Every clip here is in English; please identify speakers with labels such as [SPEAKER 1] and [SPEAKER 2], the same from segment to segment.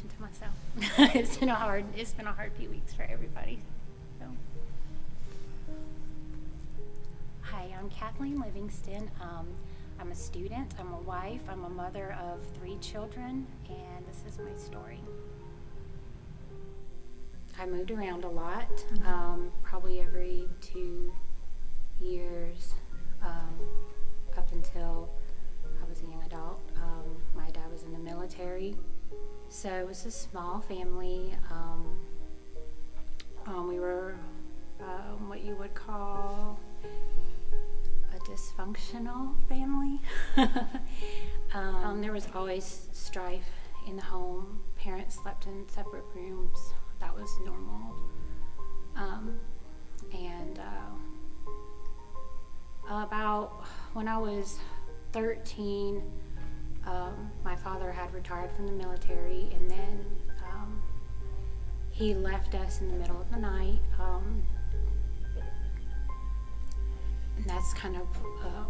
[SPEAKER 1] attention to myself. It's been a hard few weeks for everybody. So. Hi, I'm Kathleen Livingston. I'm a student, I'm a wife, I'm a mother of 3 children, and this is my story. I moved around a lot, probably every 2 years, up until I was a young adult. My dad was in the military, so it was a small family. We were what you would call a dysfunctional family. There was always strife in the home. Parents slept in separate rooms. That was normal. About when I was 13, my father had retired from the military, and then he left us in the middle of the night. And that's kind of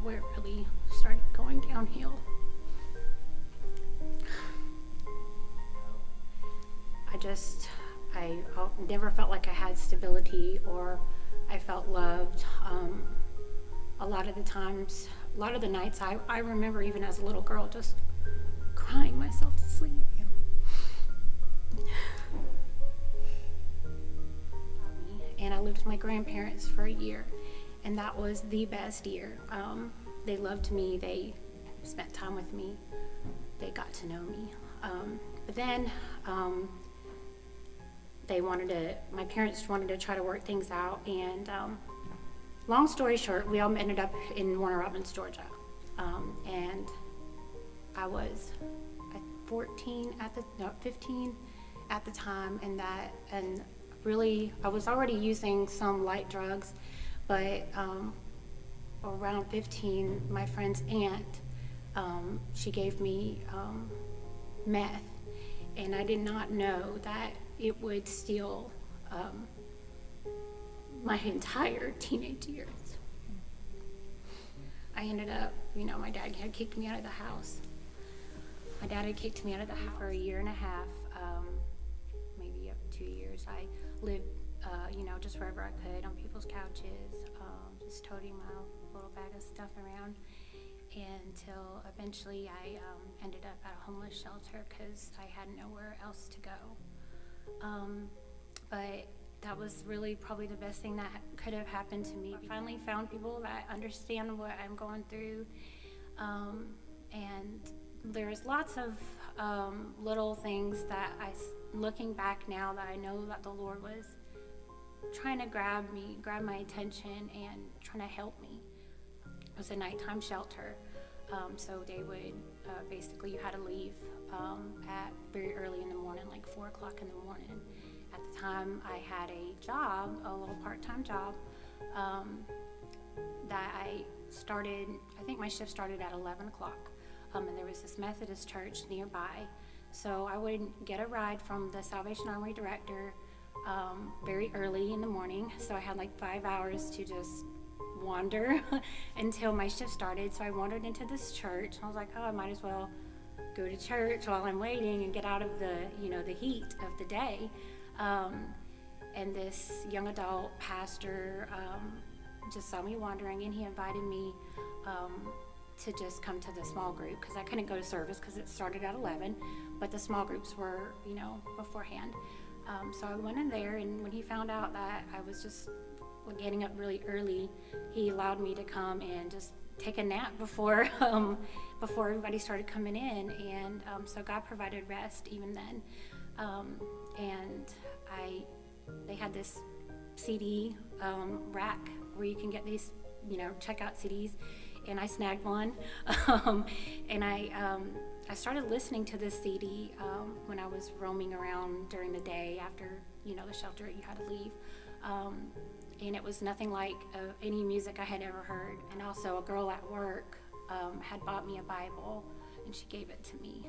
[SPEAKER 1] where it really started going downhill. I never felt like I had stability or I felt loved. A lot of the nights, I remember even as a little girl just crying myself to sleep. And I lived with my grandparents for a year, and that was the best year. They loved me, they spent time with me, they got to know me. But then my parents wanted to try to work things out, and long story short, we all ended up in Warner Robins, Georgia. And I was 15 at the time, and really, I was already using some light drugs, but around 15, my friend's aunt, she gave me meth, and I did not know that it would steal my entire teenage years. I ended up, my dad had kicked me out of the house. My dad had kicked me out of the house for a year and a half, maybe up to 2 years. I lived, just wherever I could, on people's couches, just toting my little bag of stuff around, until eventually I ended up at a homeless shelter because I had nowhere else to go. But that was really probably the best thing that could have happened to me. I finally found people that understand what I'm going through, and there's lots of little things that looking back now, that I know that the Lord was trying to grab my attention and trying to help me. It was a nighttime shelter, so they would basically, you had to leave at very early in the morning, like 4 o'clock in the morning. At the time, I had a job, a little part-time job, that I started. I think my shift started at 11 o'clock, and there was this Methodist church nearby. So I would get a ride from the Salvation Army director very early in the morning. So I had like 5 hours to just wander until my shift started. So I wandered into this church. I was like, I might as well go to church while I'm waiting and get out of the heat of the day. And this young adult pastor just saw me wandering, and he invited me to just come to the small group, because I couldn't go to service because it started at 11, but the small groups were, beforehand. So I went in there, and when he found out that I was just getting up really early, he allowed me to come and just take a nap before everybody started coming in, and so God provided rest even then. And they had this CD rack where you can get these, checkout CDs, and I snagged one, and I started listening to this CD when I was roaming around during the day after, the shelter, you had to leave. And it was nothing like any music I had ever heard. And also a girl at work had bought me a Bible, and she gave it to me,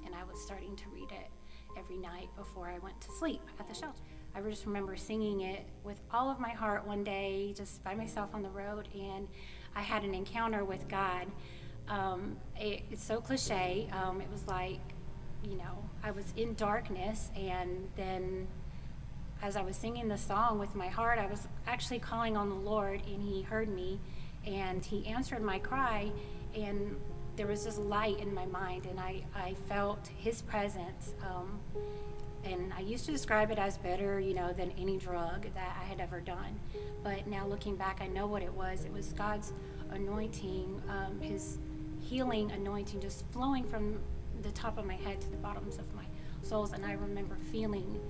[SPEAKER 1] and I was starting to read it every night before I went to sleep at the shelter. I just remember singing it with all of my heart one day, just by myself on the road, and I had an encounter with God. It's so cliche. It was like I was in darkness, and then as I was singing the song with my heart, I was actually calling on the Lord, and he heard me, and he answered my cry, and there was this light in my mind, and I felt his presence. And I used to describe it as better, than any drug that I had ever done. But now looking back, I know what it was. It was God's anointing, his healing anointing just flowing from the top of my head to the bottoms of my soles. And I remember feeling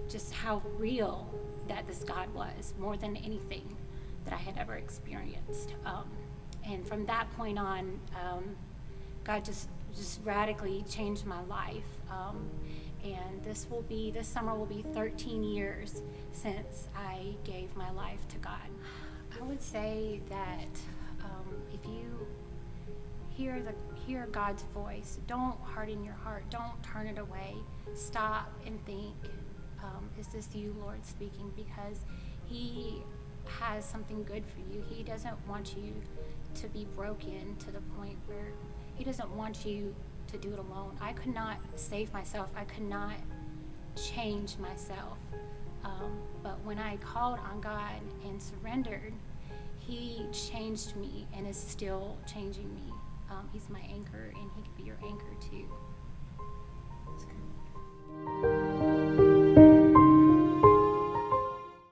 [SPEAKER 1] just how real that this God was, more than anything that I had ever experienced. And from that point on, God just radically changed my life. And this summer will be 13 years since I gave my life to God. I would say that if you hear God's voice, don't harden your heart, don't turn it away. Stop and think, is this you, Lord, speaking? Because he has something good for you. He doesn't want you to be broken to the point where he doesn't want you to do it alone. I could not save myself. I could not change myself. But when I called on God and surrendered, he changed me and is still changing me. He's my anchor, and he could be your anchor too.